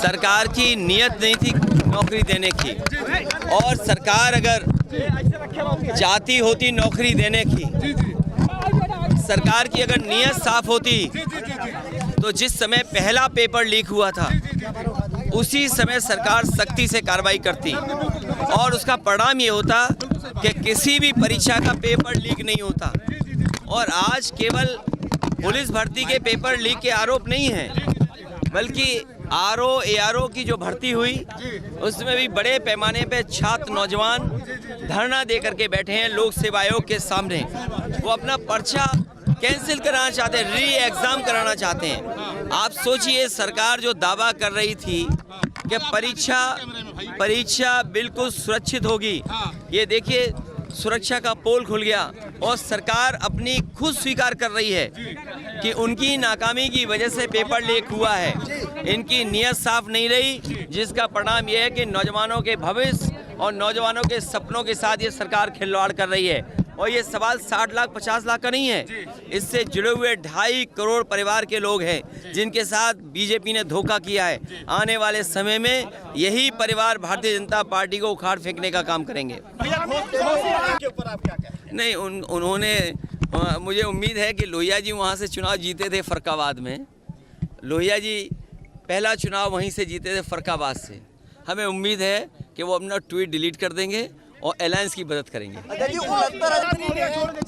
सरकार की नीयत नहीं थी नौकरी देने की, और सरकार अगर चाहती होती नौकरी देने की, सरकार की अगर नीयत साफ होती तो जिस समय पहला पेपर लीक हुआ था उसी समय सरकार सख्ती से कार्रवाई करती और उसका परिणाम ये होता कि किसी भी परीक्षा का पेपर लीक नहीं होता। और आज केवल पुलिस भर्ती के पेपर लीक के आरोप नहीं हैं, बल्कि आरओ एआरओ की जो भर्ती हुई उसमें भी बड़े पैमाने पे छात्र नौजवान धरना दे करके बैठे हैं लोक सेवा आयोग के सामने। वो अपना पर्चा कैंसिल कराना चाहते हैं, री एग्ज़ाम कराना चाहते हैं। आप सोचिए, सरकार जो दावा कर रही थी कि परीक्षा बिल्कुल सुरक्षित होगी, ये देखिए सुरक्षा का पोल खुल गया और सरकार अपनी खुद स्वीकार कर रही है कि उनकी नाकामी की वजह से पेपर लीक हुआ है। इनकी नीयत साफ नहीं रही, जिसका परिणाम यह है कि नौजवानों के भविष्य और नौजवानों के सपनों के साथ ये सरकार खिलवाड़ कर रही है। और ये सवाल 60 लाख 50 लाख का नहीं है, इससे जुड़े हुए 2.5 करोड़ परिवार के लोग हैं जिनके साथ बीजेपी ने धोखा किया है। आने वाले समय में यही परिवार भारतीय जनता पार्टी को उखाड़ फेंकने का काम करेंगे। नहीं, उन्होंने मुझे उम्मीद है कि लोहिया जी वहाँ से चुनाव जीते थे फरक्काबाद में। लोहिया जी पहला चुनाव वहीं से जीते थे फरक्काबाद से। हमें उम्मीद है कि वो अपना ट्वीट डिलीट कर देंगे और अलायंस की मदद करेंगे।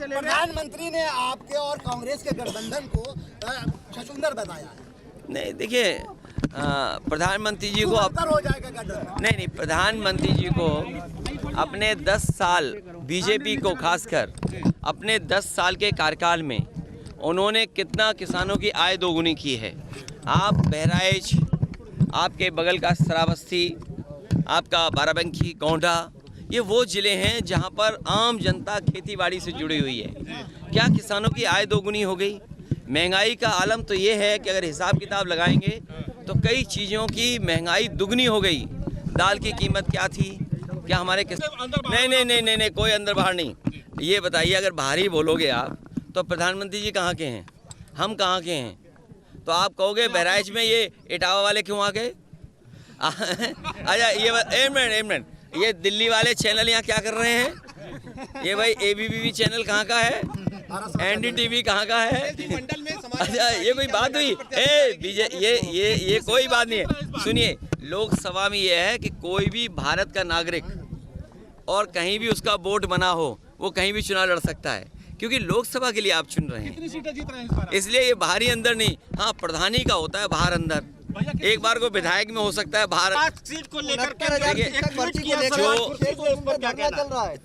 प्रधानमंत्री ने आपके और कांग्रेस के गठबंधन को छछूंदर बताया है। नहीं, देखिए प्रधानमंत्री जी को हो जाएगा गठबंधन। नहीं, प्रधानमंत्री जी को अपने 10 साल बीजेपी को खासकर अपने 10 साल के कार्यकाल में उन्होंने कितना किसानों की आय दोगुनी की है। आप बहराइच, आपके बगल का श्रावस्ती, आपका बाराबंकी, गोंडा, ये वो ज़िले हैं जहां पर आम जनता खेतीबाड़ी से जुड़ी हुई है। क्या किसानों की आय दोगुनी हो गई? महंगाई का आलम तो ये है कि अगर हिसाब किताब लगाएंगे तो कई चीज़ों की महंगाई दुगनी हो गई। दाल की कीमत क्या थी? क्या हमारे नहीं, कोई अंदर बाहर नहीं। ये बताइए, अगर बाहर ही बोलोगे आप तो प्रधानमंत्री जी कहाँ के हैं, हम कहाँ के हैं? तो आप कहोगे बहराइच में ये इटावा वाले क्यों आ गए? अच्छा, ये एक मिनट, ये दिल्ली वाले चैनल यहाँ क्या कर रहे हैं? ये भाई एबीपी चैनल कहाँ का है? एनडीटीवी कहाँ का है? अच्छा, ये कोई बात हुई? ये कोई बात नहीं है। सुनिए, लोकसभा में ये है कि कोई भी भारत का नागरिक और कहीं भी उसका वोट बना हो वो कहीं भी चुनाव लड़ सकता है, क्योंकि लोकसभा के लिए आप चुन रहे हैं। इसलिए ये बाहरी अंदर नहीं, हाँ प्रधानी का होता है बाहर अंदर। एक बार को विधायक में हो सकता है बाहर सीट को लेकर जो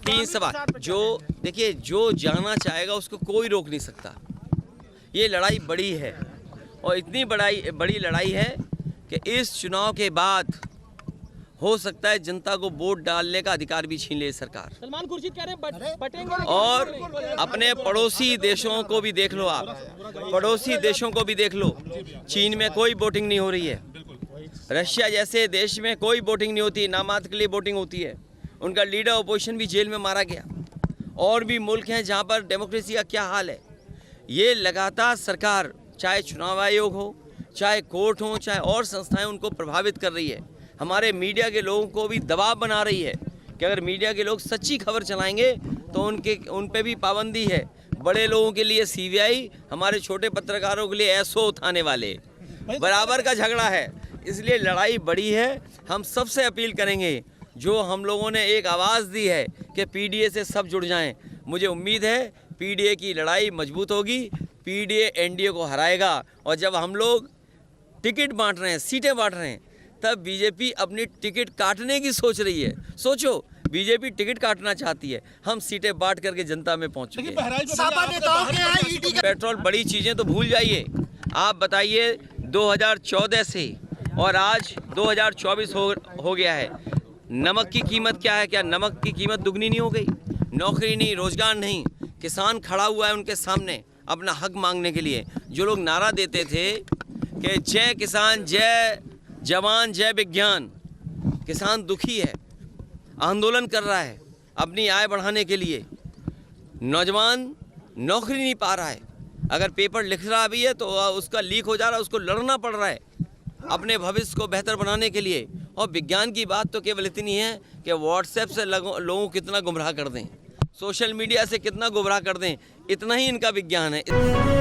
3 सवाल जो देखिए, जो जाना चाहेगा उसको कोई रोक नहीं सकता। ये लड़ाई बड़ी है और इतनी बड़ी लड़ाई है कि इस चुनाव के बाद हो सकता है जनता को वोट डालने का अधिकार भी छीन ले सरकार। सलमान खुर्शीद कह रहे हैं बटेंगे। और अपने पड़ोसी देशों को भी देख लो, आप पड़ोसी देशों को भी देख लो। चीन में कोई वोटिंग नहीं हो रही है, रशिया जैसे देश में कोई वोटिंग नहीं होती, नामात्र के लिए वोटिंग होती है। उनका लीडर अपोजिशन भी जेल में मारा गया। और भी मुल्क हैं जहाँ पर डेमोक्रेसी का क्या हाल है। ये लगातार सरकार, चाहे चुनाव आयोग हो, चाहे कोर्ट हो, चाहे और संस्थाएं, उनको प्रभावित कर रही है। हमारे मीडिया के लोगों को भी दबाव बना रही है कि अगर मीडिया के लोग सच्ची खबर चलाएंगे तो उन पे भी पाबंदी है। बड़े लोगों के लिए सीबीआई, हमारे छोटे पत्रकारों के लिए एसओ उठाने वाले, बराबर का झगड़ा है। इसलिए लड़ाई बड़ी है। हम सबसे अपील करेंगे, जो हम लोगों ने एक आवाज़ दी है कि पीडीए से सब जुड़ जाएं। मुझे उम्मीद है पीडीए की लड़ाई मजबूत होगी, पीडीए एनडीए को हराएगा। और जब हम लोग टिकट बांट रहे हैं, सीटें बांट रहे हैं, तब बीजेपी अपनी टिकट काटने की सोच रही है। सोचो, बीजेपी टिकट काटना चाहती है, हम सीटें बांट करके जनता में पहुंच चुके हैं। पेट्रोल, बड़ी चीज़ें तो भूल जाइए। आप बताइए 2014 से और आज 2024 हो गया है, नमक की कीमत क्या है? क्या नमक की कीमत दुगनी नहीं हो गई? नौकरी नहीं, रोजगार नहीं, किसान खड़ा हुआ है उनके सामने अपना हक मांगने के लिए। जो लोग नारा देते थे कि जय किसान, जय जवान, जय विज्ञान, किसान दुखी है, आंदोलन कर रहा है अपनी आय बढ़ाने के लिए। नौजवान नौकरी नहीं पा रहा है, अगर पेपर लिख रहा भी है तो उसका लीक हो जा रहा है, उसको लड़ना पड़ रहा है। अपने भविष्य को बेहतर बनाने के लिए। और विज्ञान की बात तो केवल इतनी है कि व्हाट्सएप से लोगों को कितना गुमराह कर दें, सोशल मीडिया से कितना गुमराह कर दें, इतना ही इनका विज्ञान है।